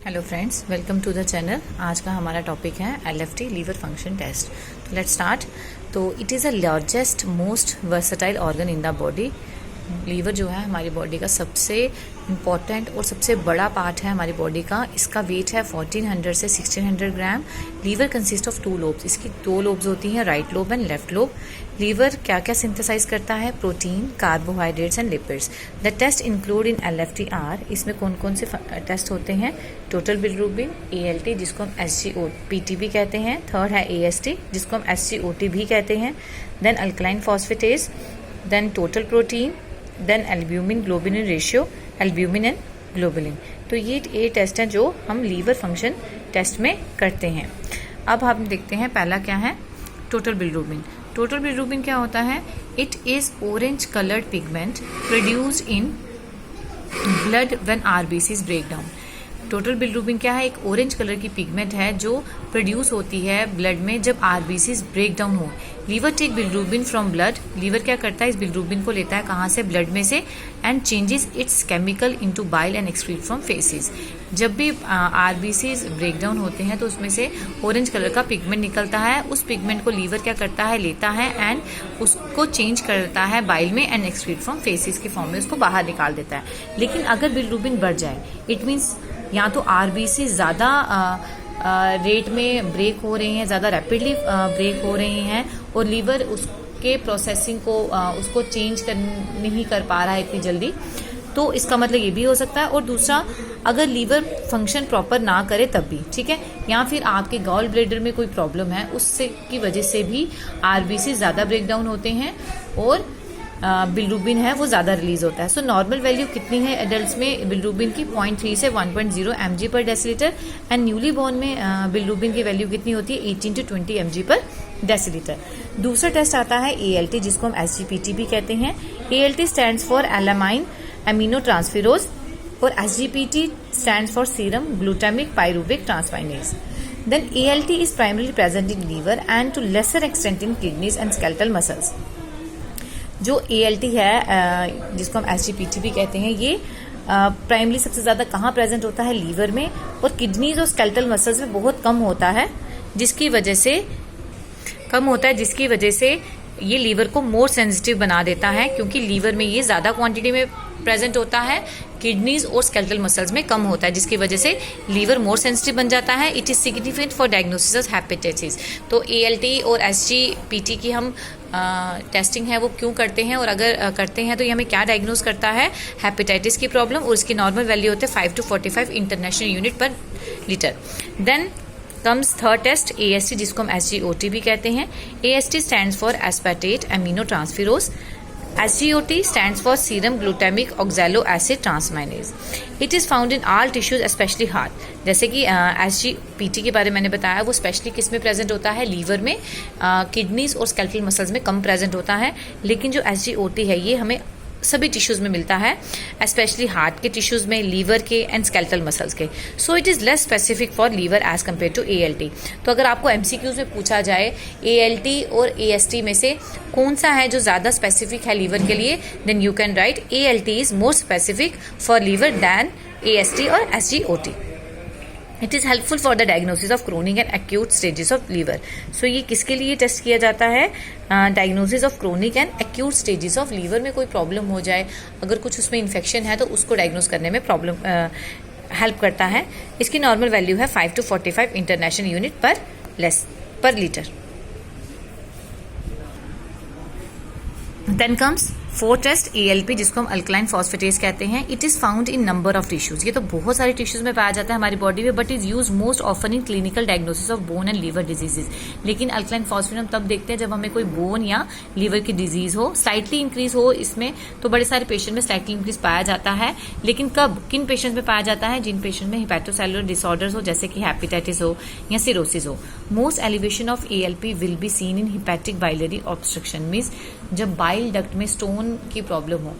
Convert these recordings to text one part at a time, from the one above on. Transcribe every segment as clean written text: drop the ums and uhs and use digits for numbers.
Hello friends, welcome to the channel. आज का हमारा टॉपिक है LFT लीवर फंक्शन टेस्ट। तो लेट्स स्टार्ट। तो it is a largest most versatile organ in the body. Liver जो है हमारी बॉडी का सबसे इम्पॉर्टेंट और सबसे बड़ा पार्ट है हमारी बॉडी का। इसका वेट है 1400 से 1600 ग्राम। Liver consist of 2 lobes. इसकी 2 लोब्स होती हैं, right lobe and left lobe. Liver क्या क्या सिंथेसाइज करता है? Protein, carbohydrates and lipids. The test include in LFT are, इसमें कौन कौन से टेस्ट होते हैं? टोटल बिलिरुबिन, ALT जिसको हम SGOT भी कहते हैं। थर्ड है AST जिसको हम SGOT भी कहते हैं। Then alkaline phosphatase, then total protein, then albumin globulin ratio, albumin and globulin. तो ये टेस्ट हैं जो हम लीवर फंक्शन टेस्ट में करते हैं। अब हम देखते हैं पहला क्या है, टोटल बिलिरुबिन। टोटल बिलिरुबिन क्या होता है? It is orange coloured pigment produced in blood when RBCs break down. Total bilirubin क्या है? एक ऑरेंज कलर की पिगमेंट है जो प्रोड्यूस होती है ब्लड में जब RBCs ब्रेक डाउन हो। Liver take bilirubin from blood. Liver क्या करता है? इस बिलिरुबिन को लेता है कहाँ से? ब्लड में से, and changes it's chemical into bile and excrete from faces. जब भी RBCs ब्रेक डाउन होते हैं तो उसमें से ऑरेंज कलर का पिगमेंट निकलता है। उस पिगमेंट को लीवर क्या करता है? लेता है एंड उसको चेंज करता है बाइल में एंड एक्सक्रीट फ्रॉम फेसेस के फॉर्म में उसको बाहर निकाल देता है। लेकिन अगर बिलिरुबिन बढ़ जाए, इट मीन्स या तो RBC ज़्यादा रेट में ब्रेक हो रहे हैं, ज़्यादा रैपिडली ब्रेक हो रहे हैं और लीवर उसके प्रोसेसिंग को उसको चेंज नहीं कर पा रहा है इतनी जल्दी, तो इसका मतलब ये भी हो सकता है। और दूसरा, अगर लीवर फंक्शन प्रॉपर ना करे तब भी, ठीक है, या फिर आपके गॉल ब्लैडर में कोई प्रॉब्लम है, उससे की वजह से भी RBC ज़्यादा ब्रेक डाउन होते हैं और बिलिरुबिन है वो ज़्यादा रिलीज होता है। सो नॉर्मल वैल्यू कितनी है एडल्ट्स में बिलिरुबिन की? 0.3 से 1.0 mg पर डेसीलीटर। एंड न्यूली बॉर्न में बिलिरुबिन की वैल्यू कितनी होती है? 18 to 20 mg पर डेसीलीटर। दूसरा टेस्ट आता है ALT जिसको हम SGPT भी कहते हैं। ALT stands for alanine amino transferase और SGPT stands for serum glutamic pyruvic transaminase. Then ALT is primarily present in liver and to lesser extent in kidneys and skeletal muscles. जो ALT है जिसको हम SGPT भी कहते हैं, ये primary सबसे ज़्यादा कहाँ प्रेजेंट होता है? लीवर में, और किडनीज और स्केलेटल मसल्स में बहुत कम होता है, जिसकी वजह से ये लीवर को मोर सेंसिटिव बना देता है, क्योंकि लीवर में ये ज़्यादा क्वांटिटी में प्रेजेंट होता है, किडनीज और स्केलेटल मसल्स में कम होता है, जिसकी वजह से लीवर मोर सेंसिटिव बन जाता है। It is significant for diagnosis of hepatitis. तो ALT और SGPT की हम टेस्टिंग है वो क्यों करते हैं, और अगर करते हैं तो ये हमें क्या डायग्नोज करता है? हेपेटाइटिस की प्रॉब्लम, और इसकी नॉर्मल वैल्यू होते हैं 5 to 45 इंटरनेशनल यूनिट पर litre. Then comes third test AST जिसको हम SGOT भी कहते हैं। AST stands for aspartate amino transferase. SGOT stands for serum glutamic oxalo acid transaminase. It is found in all tissues, especially heart. जैसे कि SGPT के बारे में मैंने बताया, वो स्पेशली किस में प्रेजेंट होता है? लीवर में, किडनीज और स्केलेटल मसल्स में कम प्रेजेंट होता है। लेकिन जो SGOT है ये हमें सभी टिश्यूज में मिलता है, स्पेशली हार्ट के टिश्यूज में, लीवर के एंड स्केलेटल मसल्स के। So it is less specific for liver as compare to ALT। तो अगर आपको MCQs में पूछा जाए ALT और AST में से कौन सा है जो ज़्यादा स्पेसिफिक है लीवर के लिए, then you can write ALT is more specific for liver than AST और SGOT। It is helpful for the diagnosis of chronic and acute stages of liver. So ये किसके लिए टेस्ट किया जाता है? Diagnosis of chronic and acute stages of liver में कोई problem हो जाए, अगर कुछ उसमें इन्फेक्शन है तो उसको डायग्नोस करने में प्रॉब्लम हेल्प करता है। इसकी नॉर्मल वैल्यू है 5 to 45 इंटरनेशनल यूनिट पर litre. Then comes fourth test ALP जिसको हम अल्कलाइन फॉस्फेटेज कहते हैं। It is found in number of tissues. ये तो बहुत सारे टिश्यूज में पाया जाता है हमारी बॉडी में, but is use most often in clinical diagnosis of bone and liver diseases. लेकिन अल्कलाइन फॉस्फेट हम तब देखते हैं जब हमें कोई बोन या लीवर की डिजीज हो, स्लाइटली इंक्रीज हो इसमें, तो बड़े सारे पेशेंट में स्लाइटली इंक्रीज पाया जाता है। लेकिन कब, किन पेशेंट में पाया जाता है? जिन पेशेंट में हिपैटोसेलुलर डिसऑर्डर्स हो, जैसे कि हेपेटाइटिस हो या सिरोसिस हो। Most elevation of ALP will be seen in hepatic biliary obstruction, means जब बाइल डक्ट में स्टोन की प्रॉब्लम हो,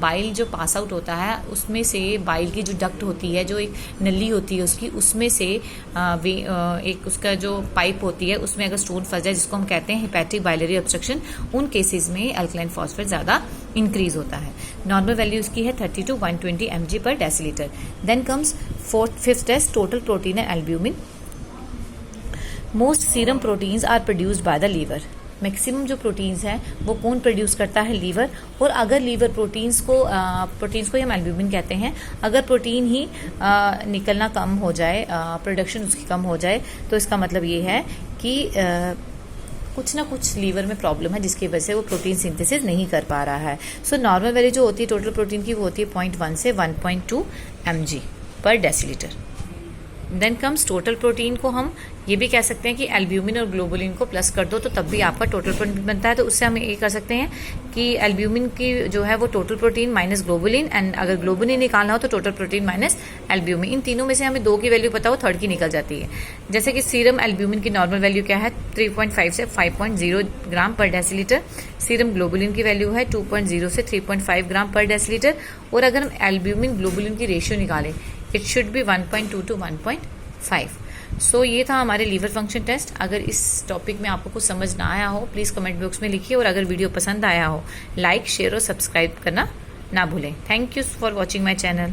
बाइल जो पास आउट होता है उसमें से, बाइल की जो डक्ट होती है, जो एक नली होती है उसकी, उसमें से एक उसका जो पाइप होती है उसमें अगर स्टोन फंस जाए, जिसको हम कहते हैं हिपैटिक बाइलरी ऑब्स्ट्रक्शन, उन केसेस में अल्कलाइन फॉस्फेट ज़्यादा इंक्रीज होता है। नॉर्मल वैल्यू इसकी है 30 to 120 mg पर decilitre. Then comes fifth test, total protein and albumin. Most serum proteins are produced by the liver. Maximum जो प्रोटीन्स हैं वो कौन प्रोड्यूस करता है? लीवर। और अगर लीवर प्रोटीन्स को ही हम एल्ब्यूमिन कहते हैं, अगर प्रोटीन ही निकलना कम हो जाए, प्रोडक्शन उसकी कम हो जाए, तो इसका मतलब ये है कि कुछ ना कुछ लीवर में प्रॉब्लम है जिसकी वजह से वो प्रोटीन सिंथेसिस नहीं कर पा रहा है। सो नॉर्मल वैल्यू जो होती है टोटल प्रोटीन की वो होती है 0.1 से 1.2 mg पर decilitre. Then comes total protein को हम ये भी कह सकते हैं कि एल्ब्यूमिन और ग्लोबुलिन को प्लस कर दो तो तब भी आपका टोटल प्रोटीन बनता है। तो उससे हम ये कर सकते हैं कि एल्ब्यूमिन की जो है वो total protein minus globulin, and अगर ग्लोबुलिन निकालना हो तो टोटल प्रोटीन माइनस एल्ब्यूमिन। इन तीनों में से हमें 2 की वैल्यू पता हो, थर्ड की निकल जाती है। जैसे कि सीरम एल्ब्यूमिन की नॉर्मल वैल्यू क्या है? 3.5 से 5.0 ग्राम पर डेसीलीटर। सीरम ग्लोबुलिन की वैल्यू है 2.0 से 3.5 ग्राम पर डेसीलीटर। और अगर हम एल्ब्यूमिन ग्लोबुलिन की रेशियो निकालें, इट शुड बी 1.2 to 1.5। सो ये था हमारे लीवर फंक्शन टेस्ट। अगर इस टॉपिक में आपको कुछ समझ ना आया हो प्लीज़ कमेंट बॉक्स में लिखिए, और अगर वीडियो पसंद आया हो लाइक, शेयर और सब्सक्राइब करना ना भूलें। Thank you for watching my channel.